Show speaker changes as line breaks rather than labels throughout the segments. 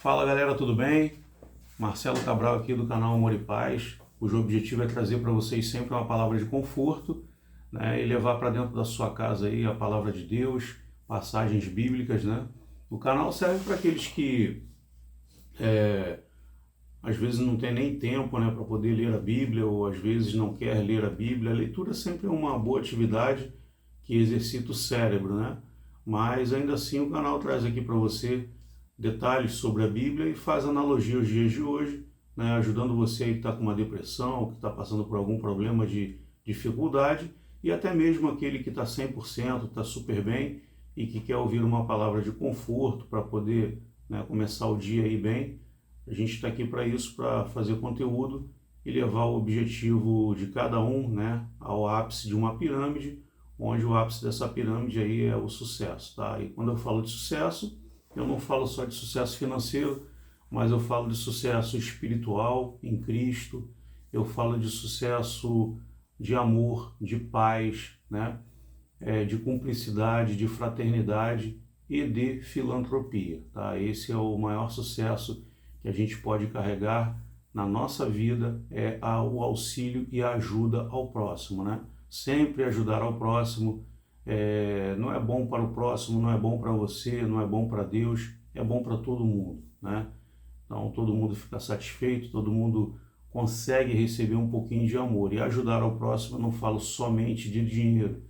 Fala galera, tudo bem? Marcelo Cabral aqui do canal Amor e Paz, cujo objetivo é trazer para vocês sempre uma palavra de conforto, né, e levar para dentro da sua casa aí a palavra de Deus, passagens bíblicas, né? O canal serve para aqueles que às vezes não tem nem tempo, né, para poder ler a Bíblia, ou às vezes não quer ler a Bíblia. A leitura sempre é uma boa atividade que exercita o cérebro, né? Mas ainda assim o canal traz aqui para você detalhes sobre a Bíblia e faz analogia aos dias de hoje, né, ajudando você que está com uma depressão, que está passando por algum problema de dificuldade, e até mesmo aquele que está 100%, está super bem e que quer ouvir uma palavra de conforto para poder, né, começar o dia aí bem. A gente está aqui para isso, para fazer conteúdo e levar o objetivo de cada um, né, ao ápice de uma pirâmide, onde o ápice dessa pirâmide aí é o sucesso, tá? E quando eu falo de sucesso, eu não falo só de sucesso financeiro, mas eu falo de sucesso espiritual em Cristo, eu falo de sucesso de amor, de paz, né? De cumplicidade, de fraternidade e de filantropia, tá? Esse é o maior sucesso que a gente pode carregar na nossa vida, é o auxílio e a ajuda ao próximo, né? Sempre ajudar ao próximo. Não é bom para o próximo, não é bom para você, não é bom para Deus, é bom para todo mundo, né? Então todo mundo fica satisfeito, todo mundo consegue receber um pouquinho de amor. E ajudar ao próximo, eu não falo somente de dinheiro.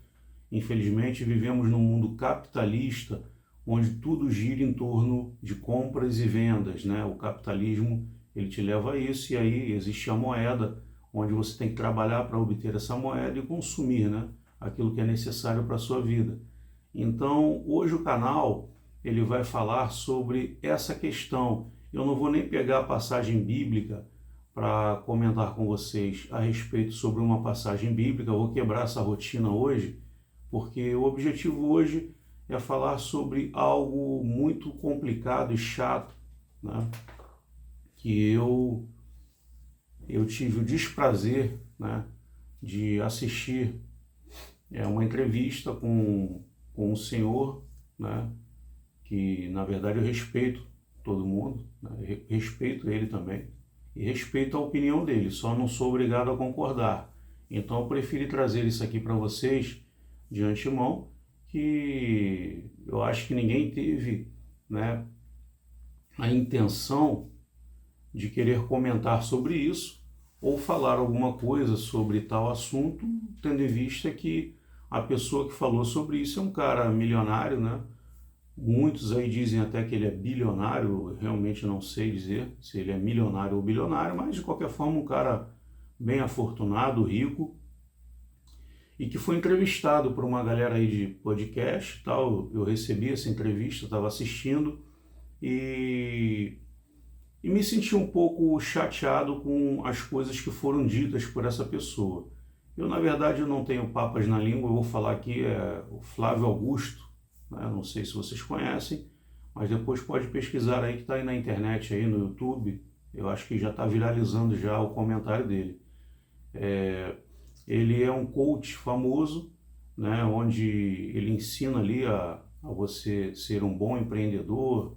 Infelizmente vivemos num mundo capitalista, onde tudo gira em torno de compras e vendas, né? O capitalismo, ele te leva a isso, e aí existe a moeda, onde você tem que trabalhar para obter essa moeda e consumir, né, aquilo que é necessário para a sua vida. Então, hoje o canal, ele vai falar sobre essa questão. Eu não vou nem pegar a passagem bíblica para comentar com vocês a respeito sobre uma passagem bíblica, eu vou quebrar essa rotina hoje, porque o objetivo hoje é falar sobre algo muito complicado e chato, né, que eu tive o desprazer, né, de assistir uma entrevista com um senhor, né, que na verdade eu respeito todo mundo, né, respeito ele também, e respeito a opinião dele, só não sou obrigado a concordar. Então eu preferi trazer isso aqui para vocês de antemão, que eu acho que ninguém teve, né, a intenção de querer comentar sobre isso ou falar alguma coisa sobre tal assunto, tendo em vista que a pessoa que falou sobre isso é um cara milionário, né? Muitos aí dizem até que ele é bilionário, eu realmente não sei dizer se ele é milionário ou bilionário, mas de qualquer forma um cara bem afortunado, rico, e que foi entrevistado por uma galera aí de podcast e tal. Eu recebi essa entrevista, estava assistindo e me senti um pouco chateado com as coisas que foram ditas por essa pessoa. Eu, na verdade, eu não tenho papas na língua, eu vou falar aqui o Flávio Augusto, né? Não sei se vocês conhecem, mas depois pode pesquisar aí, que está aí na internet, aí no YouTube, eu acho que já está viralizando já o comentário dele. Ele é um coach famoso, né, onde ele ensina ali a você ser um bom empreendedor,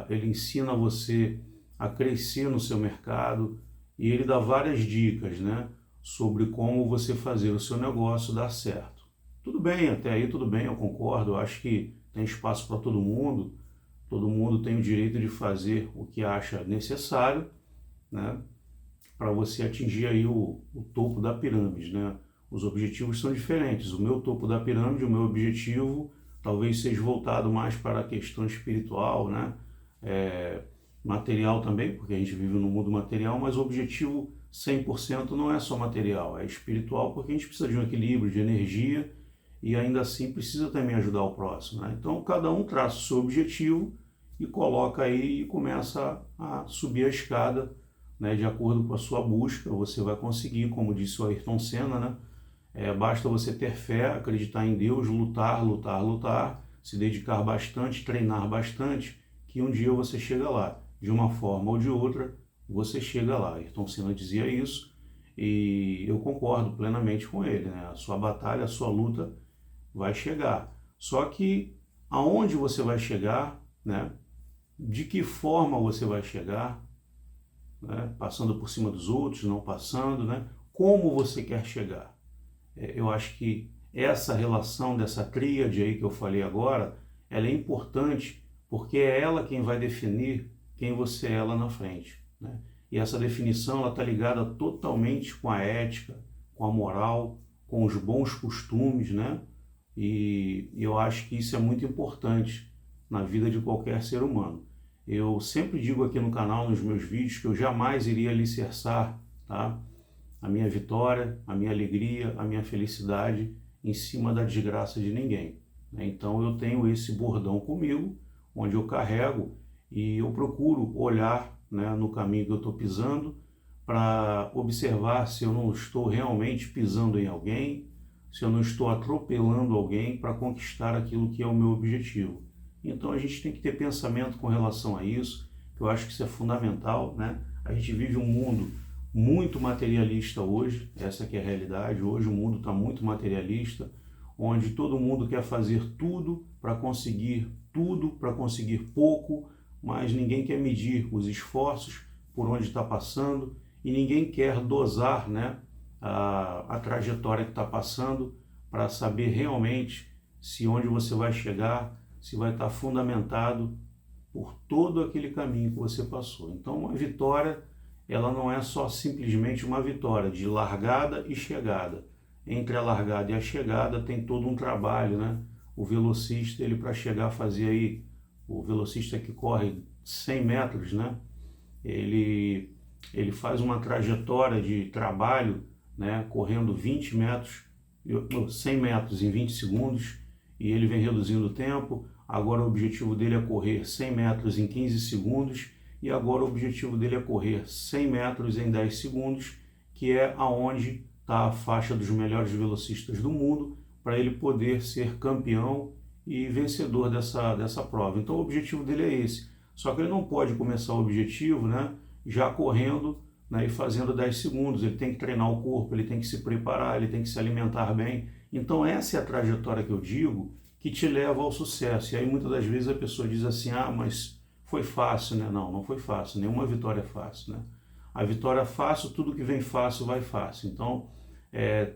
ele ensina você a crescer no seu mercado, e ele dá várias dicas, né, sobre como você fazer o seu negócio dar certo. Tudo bem, até aí tudo bem, eu concordo, eu acho que tem espaço para todo mundo tem o direito de fazer o que acha necessário, né, para você atingir aí o topo da pirâmide, né? Os objetivos são diferentes. O meu topo da pirâmide, o meu objetivo, talvez seja voltado mais para a questão espiritual, né? Material também, porque a gente vive no mundo material, mas o objetivo 100% não é só material, é espiritual, porque a gente precisa de um equilíbrio, de energia, e ainda assim precisa também ajudar o próximo, né? Então cada um traça o seu objetivo e coloca aí e começa a subir a escada, né, de acordo com a sua busca. Você vai conseguir, como disse o Ayrton Senna, né? Basta você ter fé, acreditar em Deus, lutar, lutar, lutar, se dedicar bastante, treinar bastante, que um dia você chega lá. De uma forma ou de outra, você chega lá. Ayrton Senna dizia isso e eu concordo plenamente com ele, né? A sua batalha, a sua luta vai chegar. Só que aonde você vai chegar, né? de que forma você vai chegar, né? Passando por cima dos outros, não passando, né? Como você quer chegar. Eu acho que essa relação dessa tríade aí que eu falei agora, ela é importante porque é ela quem vai definir quem você é lá na frente, né? E essa definição ela está ligada totalmente com a ética, com a moral, com os bons costumes, né? E eu acho que isso é muito importante na vida de qualquer ser humano. Eu sempre digo aqui no canal, nos meus vídeos, que eu jamais iria alicerçar, tá, a minha vitória, a minha alegria, a minha felicidade em cima da desgraça de ninguém, né? Então eu tenho esse bordão comigo, onde eu carrego e eu procuro olhar, né, no caminho que eu estou pisando para observar se eu não estou realmente pisando em alguém, se eu não estou atropelando alguém para conquistar aquilo que é o meu objetivo. Então a gente tem que ter pensamento com relação a isso, que eu acho que isso é fundamental, né? A gente vive um mundo muito materialista hoje, essa que é a realidade. Hoje o mundo está muito materialista, onde todo mundo quer fazer tudo, para conseguir pouco, mas ninguém quer medir os esforços por onde está passando e ninguém quer dosar, né, a trajetória que está passando para saber realmente se onde você vai chegar, se vai estar fundamentado por todo aquele caminho que você passou. Então uma vitória, ela não é só simplesmente uma vitória de largada e chegada. Entre a largada e a chegada tem todo um trabalho, né? O velocista, ele para chegar a fazer aí, o velocista que corre 100 metros, né? Ele faz uma trajetória de trabalho, né? Correndo 20 metros, 100 metros em 20 segundos, e ele vem reduzindo o tempo. Agora o objetivo dele é correr 100 metros em 15 segundos, e agora o objetivo dele é correr 100 metros em 10 segundos, que é aonde está a faixa dos melhores velocistas do mundo, para ele poder ser campeão e vencedor dessa prova. Então o objetivo dele é esse. Só que ele não pode começar o objetivo, né, já correndo, né, e fazendo 10 segundos. Ele tem que treinar o corpo, ele tem que se preparar, ele tem que se alimentar bem. Então essa é a trajetória que eu digo que te leva ao sucesso. E aí muitas das vezes a pessoa diz assim, ah, mas foi fácil, né? Não, não foi fácil, nenhuma vitória é fácil, né? A vitória é fácil, tudo que vem fácil vai fácil. Então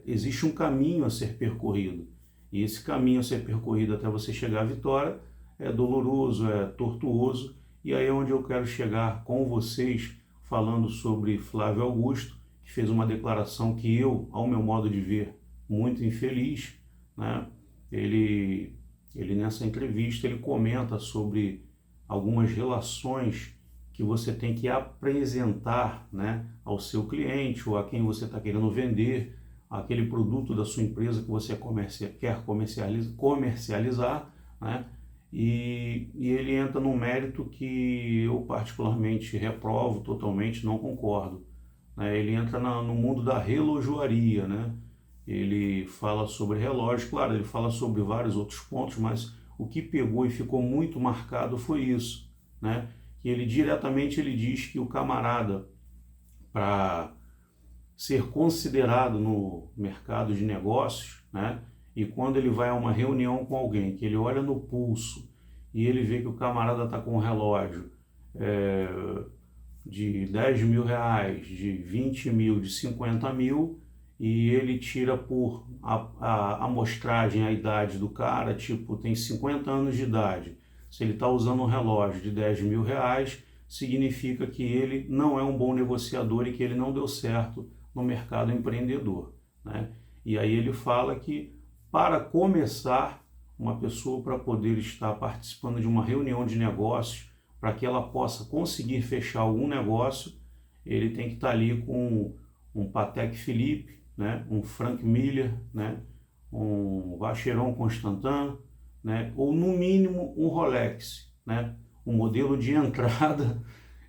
existe um caminho a ser percorrido. E esse caminho a ser percorrido até você chegar à vitória é doloroso, é tortuoso. E aí é onde eu quero chegar com vocês, falando sobre Flávio Augusto, que fez uma declaração que eu, ao meu modo de ver, muito infeliz, né? Ele nessa entrevista, ele comenta sobre algumas relações que você tem que apresentar, né, ao seu cliente ou a quem você está querendo vender aquele produto da sua empresa que você quer comercializar, né? E ele entra num mérito que eu particularmente reprovo totalmente, não concordo, né? Ele entra no mundo da relojoaria, né? Ele fala sobre relógio, claro, ele fala sobre vários outros pontos, mas o que pegou e ficou muito marcado foi isso, né? Que ele diretamente ele diz que o camarada, para ser considerado no mercado de negócios, né? E quando ele vai a uma reunião com alguém, que ele olha no pulso e ele vê que o camarada está com um relógio de 10 mil reais, de 20 mil, de 50 mil, e ele tira por a amostragem a idade do cara, tipo, tem 50 anos de idade. Se ele está usando um relógio de 10 mil reais, significa que ele não é um bom negociador e que ele não deu certo no mercado empreendedor, né? E aí ele fala que, para começar, uma pessoa, para poder estar participando de uma reunião de negócios, para que ela possa conseguir fechar algum negócio, ele tem que estar ali com um Patek Philippe, né, um Frank Miller, né, um Vacheron Constantin, né, ou no mínimo um Rolex, né? O modelo de entrada,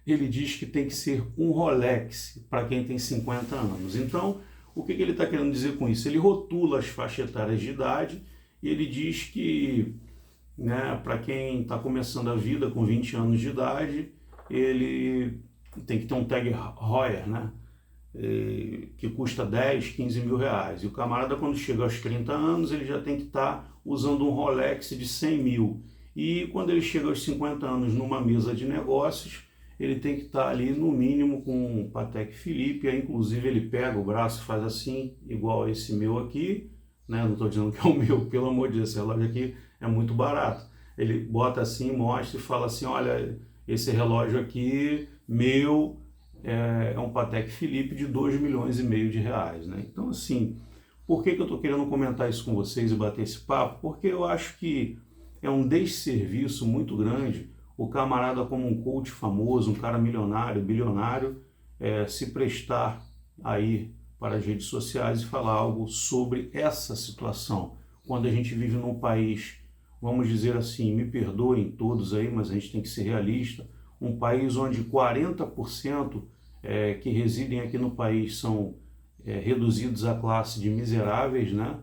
ele diz que tem que ser um Rolex para quem tem 50 anos. Então, o que ele está querendo dizer com isso? Ele rotula as faixas etárias de idade e ele diz que, né, para quem está começando a vida com 20 anos de idade, ele tem que ter um Tag Heuer, né, que custa 10, 15 mil reais. E o camarada, quando chega aos 30 anos, ele já tem que estar usando um Rolex de 100 mil. E quando ele chega aos 50 anos numa mesa de negócios, ele tem que estar ali no mínimo com o Patek Philippe, aí inclusive ele pega o braço e faz assim, igual esse meu aqui, né? Não estou dizendo que é o meu, pelo amor de Deus, esse relógio aqui é muito barato. Ele bota assim, mostra e fala assim, olha, esse relógio aqui, meu, é um Patek Philippe de 2,5 milhões de reais, né? Então, assim, por que eu estou querendo comentar isso com vocês e bater esse papo? Porque eu acho que é um desserviço muito grande o camarada como um coach famoso, um cara milionário, bilionário, se prestar aí para as redes sociais e falar algo sobre essa situação. Quando a gente vive num país, vamos dizer assim, me perdoem todos aí, mas a gente tem que ser realista, um país onde 40% que residem aqui no país são reduzidos à classe de miseráveis, né?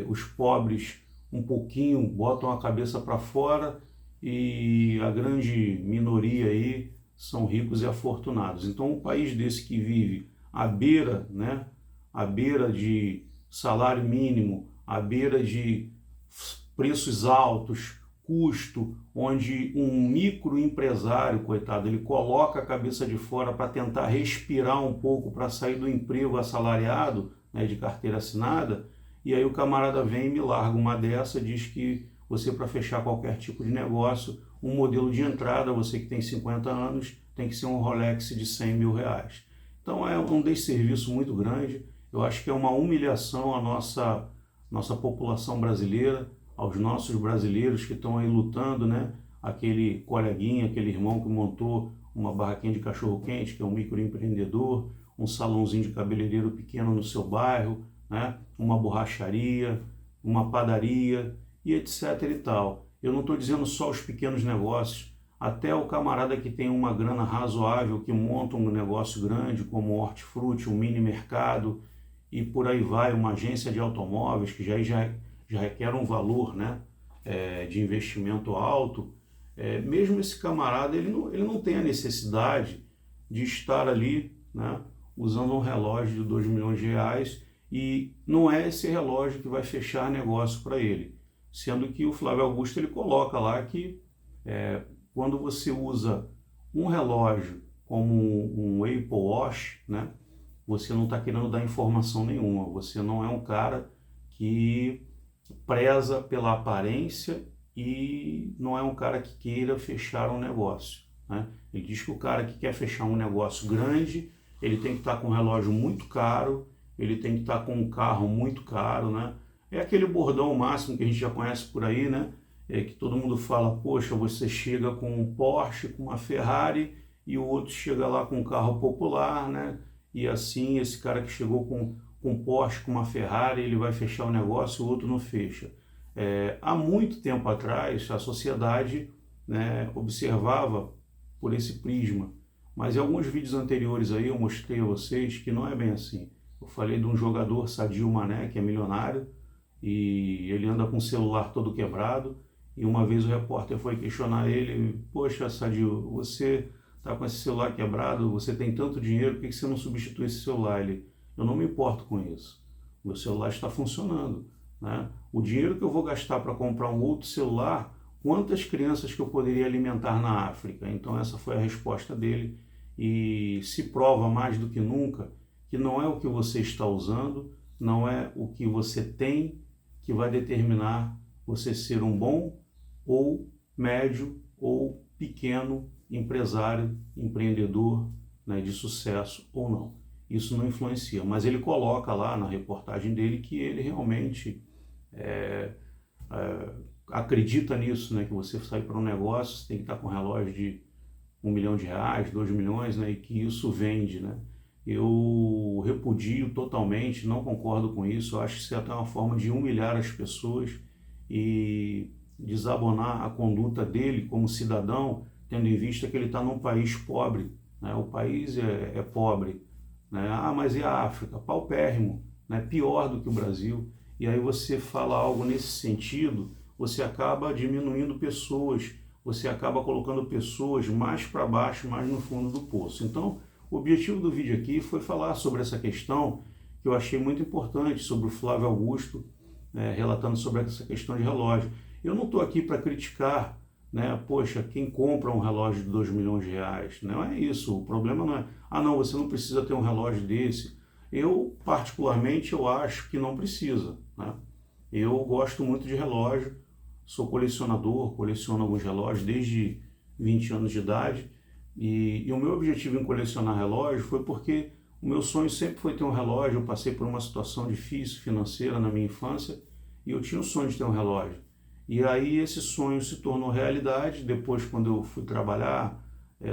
Os pobres um pouquinho botam a cabeça para fora e a grande minoria aí são ricos e afortunados. Então, um país desse que vive à beira, né, à beira de salário mínimo, à beira de preços altos, custo, onde um microempresário, coitado, ele coloca a cabeça de fora para tentar respirar um pouco, para sair do emprego assalariado, né, de carteira assinada, e aí o camarada vem e me larga uma dessa, diz que você, para fechar qualquer tipo de negócio, um modelo de entrada, você que tem 50 anos, tem que ser um Rolex de 100 mil reais. Então é um desserviço muito grande, eu acho que é uma humilhação à nossa população brasileira, aos nossos brasileiros que estão aí lutando, né? Aquele coleguinha, aquele irmão que montou uma barraquinha de cachorro-quente, que é um microempreendedor, um salãozinho de cabeleireiro pequeno no seu bairro, né? Uma borracharia, uma padaria e etc e tal. Eu não estou dizendo só os pequenos negócios, até o camarada que tem uma grana razoável, que monta um negócio grande, como hortifruti, um mini mercado e por aí vai, uma agência de automóveis, que já requer um valor, né, de investimento alto, mesmo esse camarada, ele não tem a necessidade de estar ali, né, usando um relógio de 2 milhões de reais, e não é esse relógio que vai fechar negócio para ele. Sendo que o Flávio Augusto ele coloca lá que quando você usa um relógio como um Apple Watch, né, você não está querendo dar informação nenhuma, você não é um cara que preza pela aparência e não é um cara que queira fechar um negócio, né? Ele diz que o cara que quer fechar um negócio grande, ele tem que estar com um relógio muito caro, ele tem que estar com um carro muito caro, né? É aquele bordão máximo que a gente já conhece por aí, né? Que todo mundo fala, poxa, você chega com um Porsche, com uma Ferrari, e o outro chega lá com um carro popular, né? E assim, esse cara que chegou com um Porsche, com uma Ferrari, ele vai fechar o negócio, o outro não fecha. Há muito tempo atrás, a sociedade, né, observava por esse prisma, mas em alguns vídeos anteriores aí eu mostrei a vocês que não é bem assim. Eu falei de um jogador, Sadio Mané, que é milionário, e ele anda com o celular todo quebrado, e uma vez o repórter foi questionar ele, poxa, Sadio, você está com esse celular quebrado, você tem tanto dinheiro, por que você não substitui esse celular? Ele, eu não me importo com isso, meu celular está funcionando, né? O dinheiro que eu vou gastar para comprar um outro celular, quantas crianças que eu poderia alimentar na África? Então essa foi a resposta dele, e se prova mais do que nunca que não é o que você está usando, não é o que você tem que vai determinar você ser um bom ou médio ou pequeno empresário, empreendedor, né, de sucesso ou não. Isso não influencia, mas ele coloca lá na reportagem dele que ele realmente acredita nisso, né, que você sai para um negócio, você tem que estar com um relógio de 1 milhão de reais, 2 milhões, né, e que isso vende, né. Eu repudio totalmente, não concordo com isso, eu acho que isso é até uma forma de humilhar as pessoas e desabonar a conduta dele como cidadão, tendo em vista que ele está num país pobre, né? O país é pobre, né? Ah, mas e a África? Paupérrimo, né? Pior do que o Brasil. E aí você fala algo nesse sentido, você acaba diminuindo pessoas, você acaba colocando pessoas mais para baixo, mais no fundo do poço. Então, o objetivo do vídeo aqui foi falar sobre essa questão que eu achei muito importante, sobre o Flávio Augusto, relatando sobre essa questão de relógio. Eu não estou aqui para criticar, né? Poxa, quem compra um relógio de 2 milhões de reais? Não é isso. O problema não é, não, você não precisa ter um relógio desse. Eu, particularmente, eu acho que não precisa, né? Eu gosto muito de relógio, sou colecionador, coleciono alguns relógios desde 20 anos de idade. E o meu objetivo em colecionar relógio foi porque o meu sonho sempre foi ter um relógio. Eu passei por uma situação difícil financeira na minha infância e eu tinha o sonho de ter um relógio. E aí esse sonho se tornou realidade depois, quando eu fui trabalhar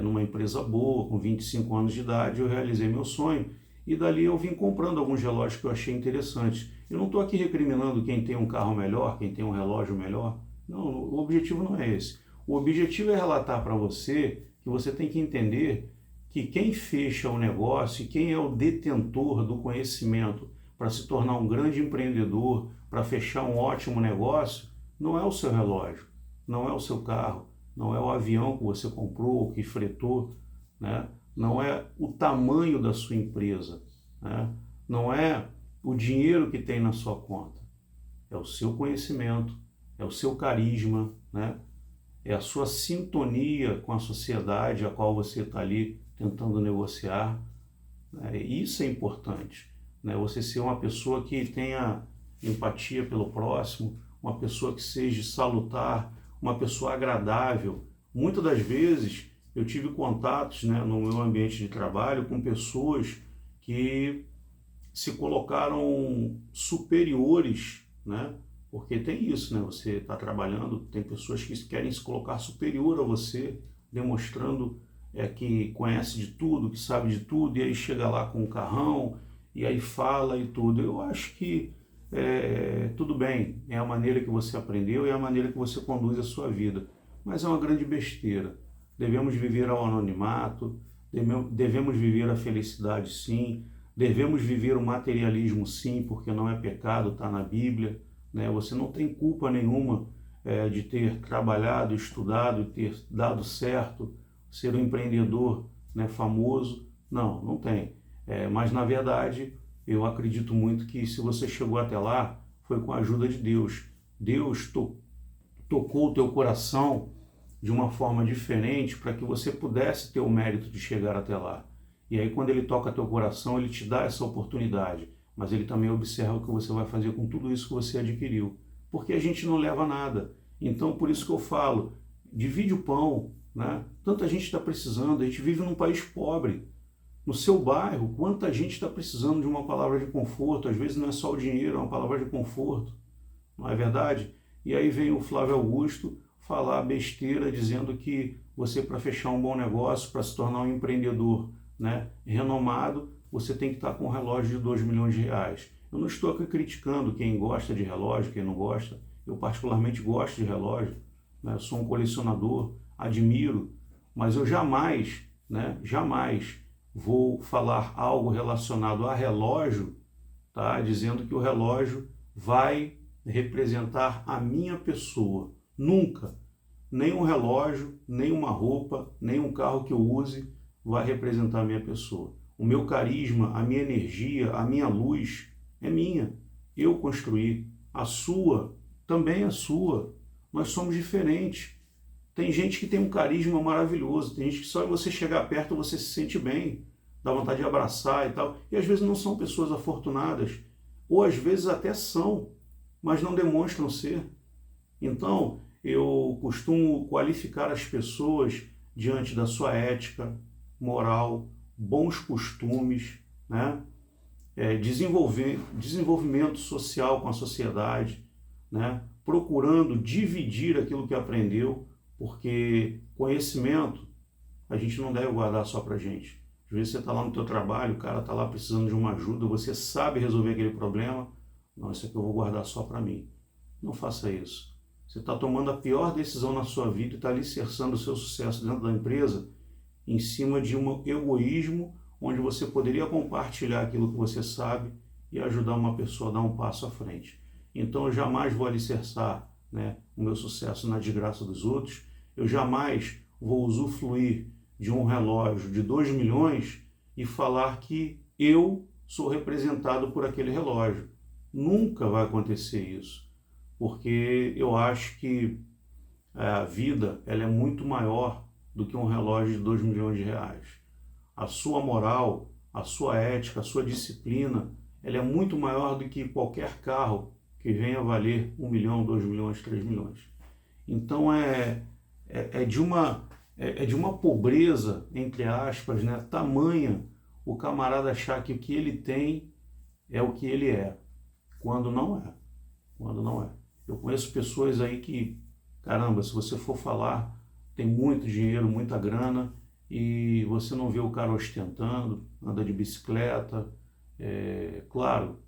numa empresa boa, com 25 anos de idade, eu realizei meu sonho. E dali eu vim comprando alguns relógios que eu achei interessantes. Eu não estou aqui recriminando quem tem um carro melhor, quem tem um relógio melhor. Não, o objetivo não é esse. O objetivo é relatar para você que você tem que entender que quem fecha o negócio e quem é o detentor do conhecimento para se tornar um grande empreendedor, para fechar um ótimo negócio, não é o seu relógio, não é o seu carro, não é o avião que você comprou, que fretou, né? Não é o tamanho da sua empresa, né? Não é o dinheiro que tem na sua conta, é o seu conhecimento, é o seu carisma, né? É a sua sintonia com a sociedade a qual você está ali tentando negociar, né? Isso é importante, né? Você ser uma pessoa que tenha empatia pelo próximo, uma pessoa que seja salutar, uma pessoa agradável. Muitas das vezes eu tive contatos, né, no meu ambiente de trabalho com pessoas que se colocaram superiores, né? Porque tem isso, né? Você está trabalhando, tem pessoas que querem se colocar superior a você, demonstrando que conhece de tudo, que sabe de tudo, e aí chega lá com um carrão, e aí fala e tudo. Eu acho que tudo bem, é a maneira que você aprendeu e é a maneira que você conduz a sua vida, mas é uma grande besteira. Devemos viver ao anonimato, devemos viver a felicidade sim, devemos viver o materialismo sim, porque não é pecado, está na Bíblia, né? Você não tem culpa nenhuma de ter trabalhado, estudado, ter dado certo, ser um empreendedor, né, famoso. Não, não tem. Mas na verdade, eu acredito muito que se você chegou até lá, foi com a ajuda de Deus. Deus tocou o teu coração de uma forma diferente para que você pudesse ter o mérito de chegar até lá. E aí quando ele toca teu coração, ele te dá essa oportunidade, mas ele também observa o que você vai fazer com tudo isso que você adquiriu. Porque a gente não leva nada. Então por isso que eu falo, divide o pão, né? Tanta gente está precisando, a gente vive num país pobre. No seu bairro, quanta gente está precisando de uma palavra de conforto, às vezes não é só o dinheiro, é uma palavra de conforto, não é verdade? E aí vem o Flávio Augusto falar besteira dizendo que você, para fechar um bom negócio, para se tornar um empreendedor, né, renomado, você tem que estar com um relógio de 2 milhões de reais. Eu não estou aqui criticando quem gosta de relógio, quem não gosta. Eu particularmente gosto de relógio, né, eu sou um colecionador, admiro, mas eu jamais, né, jamais vou falar algo relacionado a relógio, tá, dizendo que o relógio vai representar a minha pessoa. Nunca. Nem um relógio, nem uma roupa, nem um carro que eu use vai representar a minha pessoa. O meu carisma, a minha energia, a minha luz é minha. Eu construí. A sua também é sua. Nós somos diferentes. Tem gente que tem um carisma maravilhoso. Tem gente que só você chegar perto você se sente bem, dá vontade de abraçar e tal. E às vezes não são pessoas afortunadas. Ou às vezes até são, mas não demonstram ser. Então, eu costumo qualificar as pessoas diante da sua ética, moral, bons costumes, né? Desenvolvimento social com a sociedade, né? Procurando dividir aquilo que aprendeu, porque conhecimento a gente não deve guardar só para a gente. Às vezes você está lá no teu trabalho, o cara está lá precisando de uma ajuda, você sabe resolver aquele problema, não, isso aqui eu vou guardar só para mim. Não faça isso. Você está tomando a pior decisão na sua vida e está alicerçando o seu sucesso dentro da empresa em cima de um egoísmo onde você poderia compartilhar aquilo que você sabe e ajudar uma pessoa a dar um passo à frente. Então eu jamais vou alicerçar, né, o meu sucesso na desgraça dos outros, eu jamais vou usufruir de um relógio de 2 milhões e falar que eu sou representado por aquele relógio. Nunca vai acontecer isso. porque eu acho que a vida ela é muito maior do que um relógio de 2 milhões de reais. A sua moral, a sua ética, a sua disciplina, ela é muito maior do que qualquer carro que venha valer 1 milhão, 2 milhões, 3 milhões. Então é de uma pobreza, entre aspas, né, tamanha o camarada achar que o que ele tem é o que ele é, quando não é. Quando não é. Eu conheço pessoas aí que, caramba, se você for falar, tem muito dinheiro, muita grana, e você não vê o cara ostentando, anda de bicicleta. Claro,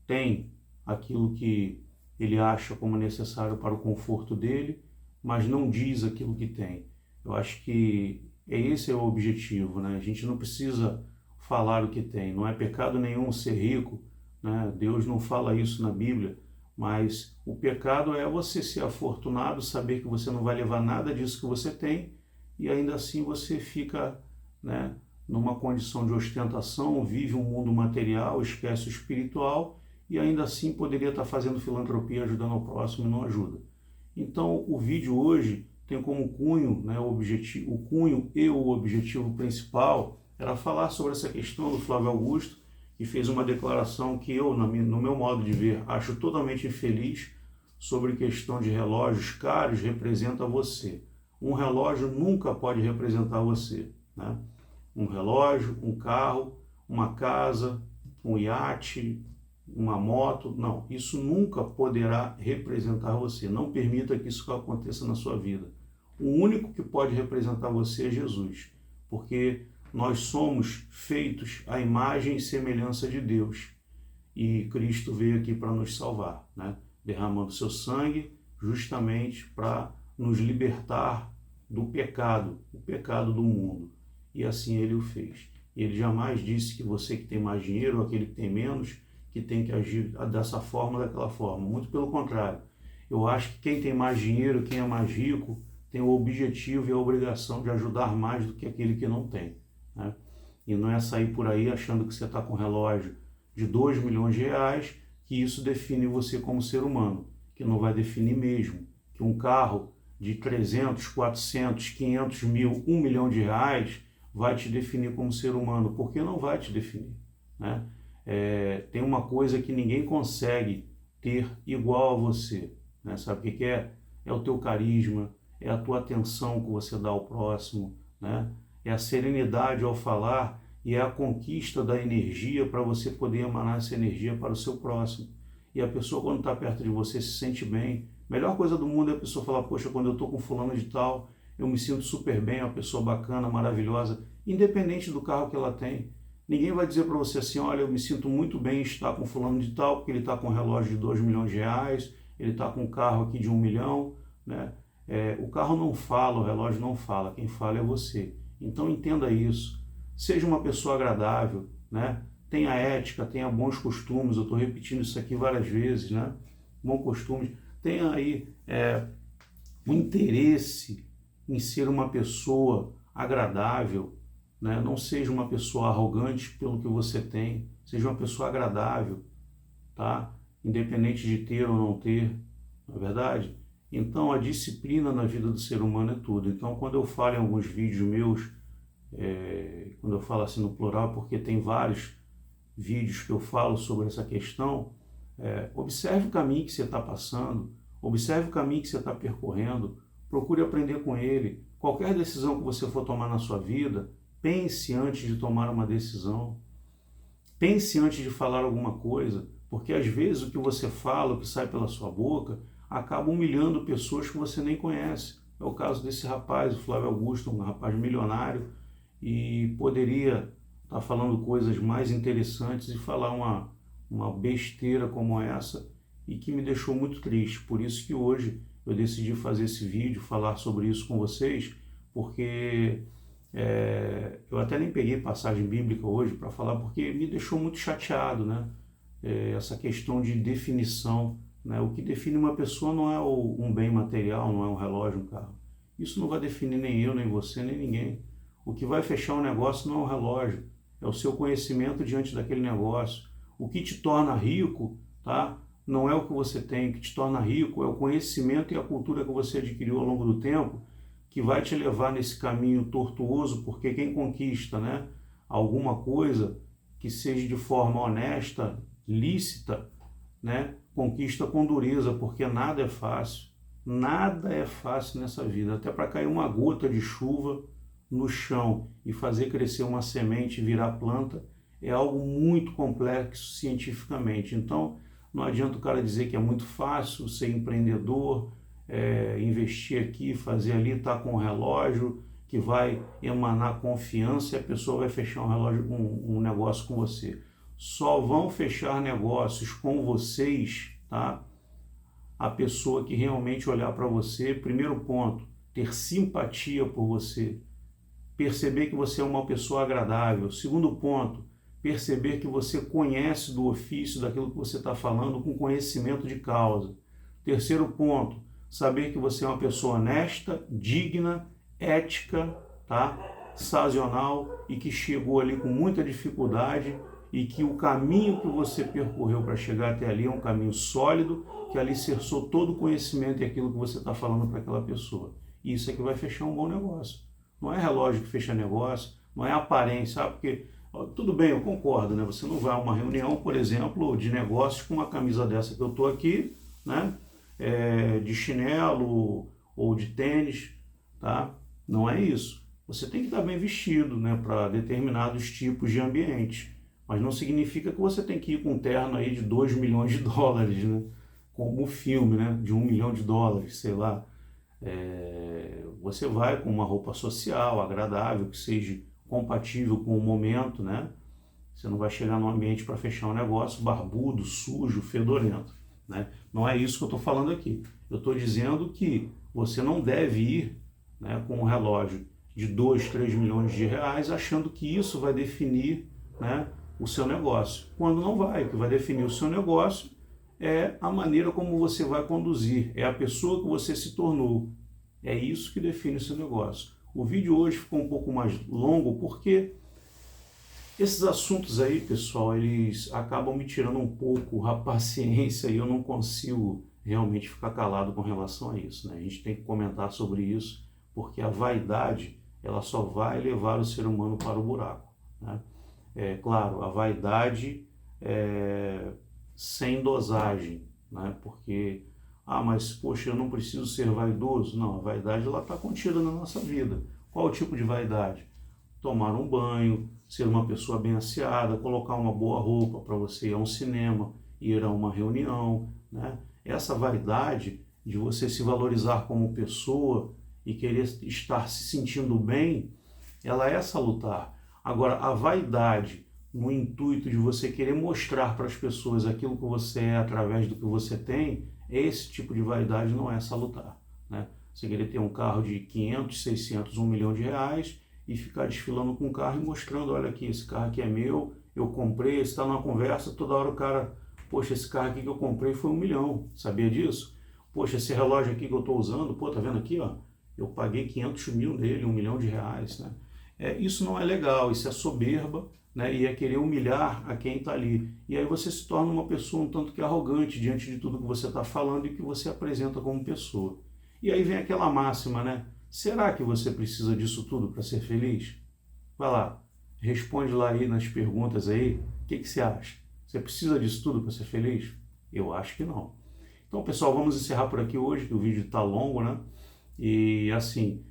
tem aquilo que ele acha como necessário para o conforto dele, mas não diz aquilo que tem. Eu acho que esse é o objetivo, né? A gente não precisa falar o que tem. Não é pecado nenhum ser rico, né? Deus não fala isso na Bíblia, mas o pecado é você ser afortunado, saber que você não vai levar nada disso que você tem e ainda assim você fica, né, numa condição de ostentação, vive um mundo material, esquece o espiritual e ainda assim poderia estar fazendo filantropia, ajudando ao próximo e não ajuda. Então o vídeo hoje tem como cunho, né, o cunho e o objetivo principal era falar sobre essa questão do Flávio Augusto, que fez uma declaração que eu, no meu modo de ver, acho totalmente infeliz sobre questão de relógios caros representa você. Um relógio nunca pode representar você, né? Um relógio, um carro, uma casa, um iate, uma moto, não, isso nunca poderá representar você. Não permita que isso aconteça na sua vida. O único que pode representar você é Jesus, porque nós somos feitos à imagem e semelhança de Deus. E Cristo veio aqui para nos salvar, né? Derramando seu sangue justamente para nos libertar do pecado, o pecado do mundo. E assim ele o fez. Ele jamais disse que você que tem mais dinheiro ou aquele que tem menos, que tem que agir dessa forma ou daquela forma. Muito pelo contrário. Eu acho que quem tem mais dinheiro, quem é mais rico, tem o objetivo e a obrigação de ajudar mais do que aquele que não tem, né? E não é sair por aí achando que você está com um relógio de 2 milhões de reais, que isso define você como ser humano, que não vai definir mesmo. Que um carro de 300, 400, 500 mil, 1 milhão de reais vai te definir como ser humano, porque não vai te definir, né? Tem uma coisa que ninguém consegue ter igual a você, né? Sabe o que é? É o teu carisma, é a tua atenção que você dá ao próximo, né? É a serenidade ao falar e é a conquista da energia para você poder emanar essa energia para o seu próximo. E a pessoa, quando está perto de você, se sente bem. A melhor coisa do mundo é a pessoa falar, poxa, quando eu estou com fulano de tal, eu me sinto super bem, uma pessoa bacana, maravilhosa, independente do carro que ela tem. Ninguém vai dizer para você assim, olha, eu me sinto muito bem em estar com fulano de tal, porque ele está com um relógio de 2 milhões de reais, ele está com um carro aqui de 1 milhão, né? O carro não fala, o relógio não fala, quem fala é você. Então entenda isso, seja uma pessoa agradável, né? Tenha ética, tenha bons costumes, eu estou repetindo isso aqui várias vezes, né? Bons costumes, tenha aí um interesse em ser uma pessoa agradável, né? Não seja uma pessoa arrogante pelo que você tem, seja uma pessoa agradável, tá? Independente de ter ou não ter, não é verdade? Então, a disciplina na vida do ser humano é tudo. Então, quando eu falo em alguns vídeos meus, quando eu falo assim no plural, porque tem vários vídeos que eu falo sobre essa questão, observe o caminho que você está passando, observe o caminho que você está percorrendo, procure aprender com ele. Qualquer decisão que você for tomar na sua vida, pense antes de tomar uma decisão. Pense antes de falar alguma coisa, porque às vezes o que você fala, o que sai pela sua boca, acaba humilhando pessoas que você nem conhece. É o caso desse rapaz, o Flávio Augusto, um rapaz milionário, e poderia estar falando coisas mais interessantes e falar uma besteira como essa, e que me deixou muito triste. Por isso que hoje eu decidi fazer esse vídeo, falar sobre isso com vocês, porque eu até nem peguei passagem bíblica hoje para falar, porque me deixou muito chateado, né? Essa questão de definição, né? O que define uma pessoa não é um bem material, não é um relógio, um carro. Isso não vai definir nem eu, nem você, nem ninguém. O que vai fechar um negócio não é o relógio, é o seu conhecimento diante daquele negócio. O que te torna rico, tá? não é o que você tem que te torna rico, é o conhecimento e a cultura que você adquiriu ao longo do tempo que vai te levar nesse caminho tortuoso, porque quem conquista, né, alguma coisa que seja de forma honesta, lícita, né, conquista com dureza, porque nada é fácil. Nada é fácil nessa vida. Até para cair uma gota de chuva no chão e fazer crescer uma semente e virar planta é algo muito complexo cientificamente. Então, não adianta o cara dizer que é muito fácil ser empreendedor, investir aqui, fazer ali, estar com um relógio que vai emanar confiança e a pessoa vai fechar um negócio com você. Só vão fechar negócios com vocês, tá? A pessoa que realmente olhar para você, primeiro ponto, ter simpatia por você, perceber que você é uma pessoa agradável. Segundo ponto, perceber que você conhece do ofício, daquilo que você está falando, com conhecimento de causa. Terceiro ponto, saber que você é uma pessoa honesta, digna, ética, tá? Sazonal e que chegou ali com muita dificuldade e que o caminho que você percorreu para chegar até ali é um caminho sólido, que alicerçou todo o conhecimento e aquilo que você está falando para aquela pessoa. E isso é que vai fechar um bom negócio. Não é relógio que fecha negócio, não é aparência, porque tudo bem, eu concordo, né? Você não vai a uma reunião, por exemplo, de negócios com uma camisa dessa que eu estou aqui, né? De chinelo ou de tênis, tá? Não é isso. Você tem que estar bem vestido, né, para determinados tipos de ambiente. Mas não significa que você tem que ir com um terno aí de 2 milhões de dólares, né? Como o filme, né? De 1 milhão de dólares, sei lá. Você vai com uma roupa social, agradável, que seja compatível com o momento, né? Você não vai chegar num ambiente para fechar um negócio barbudo, sujo, fedorento, né? Não é isso que eu estou falando aqui. Eu estou dizendo que você não deve ir, né, com um relógio de 2, 3 milhões de reais achando que isso vai definir, né, o seu negócio. Quando não vai, o que vai definir o seu negócio é a maneira como você vai conduzir, é a pessoa que você se tornou. É isso que define o seu negócio. O vídeo hoje ficou um pouco mais longo porque esses assuntos aí, pessoal, eles acabam me tirando um pouco a paciência e eu não consigo realmente ficar calado com relação a isso, né? A gente tem que comentar sobre isso porque a vaidade, ela só vai levar o ser humano para o buraco, né? Claro, a vaidade sem dosagem, né? Porque, mas poxa, eu não preciso ser vaidoso. Não, a vaidade ela está contida na nossa vida. Qual o tipo de vaidade? Tomar um banho, ser uma pessoa bem asseada, colocar uma boa roupa para você ir a um cinema, ir a uma reunião, né? Essa vaidade de você se valorizar como pessoa e querer estar se sentindo bem, ela é salutar. Agora, a vaidade no intuito de você querer mostrar para as pessoas aquilo que você é através do que você tem, esse tipo de vaidade não é salutar, né? Você querer ter um carro de 500, 600, 1 milhão de reais e ficar desfilando com o carro e mostrando, olha aqui, esse carro aqui é meu, eu comprei, você está numa conversa, toda hora o cara, poxa, esse carro aqui que eu comprei foi 1 milhão, sabia disso? Poxa, esse relógio aqui que eu estou usando, pô, tá vendo aqui, ó, eu paguei 500 mil nele, 1 milhão de reais, né? Isso não é legal, isso é soberba, né? E é querer humilhar a quem está ali. E aí você se torna uma pessoa um tanto que arrogante diante de tudo que você está falando e que você apresenta como pessoa. E aí vem aquela máxima, né? Será que você precisa disso tudo para ser feliz? Vai lá, responde lá aí nas perguntas aí, o que você acha? Você precisa disso tudo para ser feliz? Eu acho que não. Então, pessoal, vamos encerrar por aqui hoje, que o vídeo está longo, né? E assim,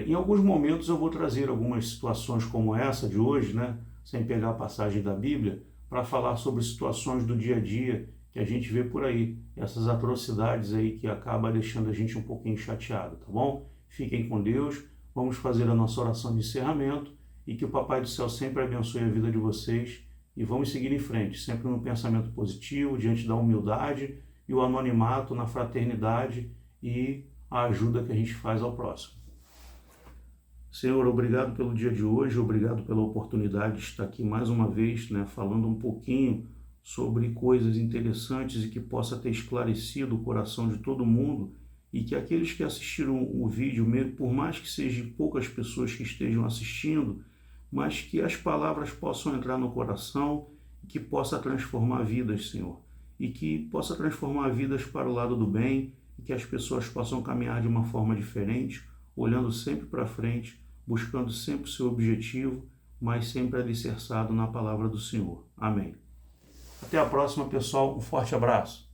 em alguns momentos eu vou trazer algumas situações como essa de hoje, né? Sem pegar a passagem da Bíblia, para falar sobre situações do dia a dia que a gente vê por aí, essas atrocidades aí que acaba deixando a gente um pouquinho chateado, tá bom? Fiquem com Deus, vamos fazer a nossa oração de encerramento e que o Papai do Céu sempre abençoe a vida de vocês e vamos seguir em frente, sempre no pensamento positivo, diante da humildade e o anonimato na fraternidade e a ajuda que a gente faz ao próximo. Senhor, obrigado pelo dia de hoje, obrigado pela oportunidade de estar aqui mais uma vez, né, falando um pouquinho sobre coisas interessantes e que possa ter esclarecido o coração de todo mundo e que aqueles que assistiram o vídeo, por mais que sejam poucas pessoas que estejam assistindo, mas que as palavras possam entrar no coração e que possa transformar vidas, Senhor. e que possa transformar vidas para o lado do bem e que as pessoas possam caminhar de uma forma diferente, olhando sempre para frente, buscando sempre o seu objetivo, mas sempre alicerçado na palavra do Senhor. Amém. Até a próxima, pessoal. Um forte abraço.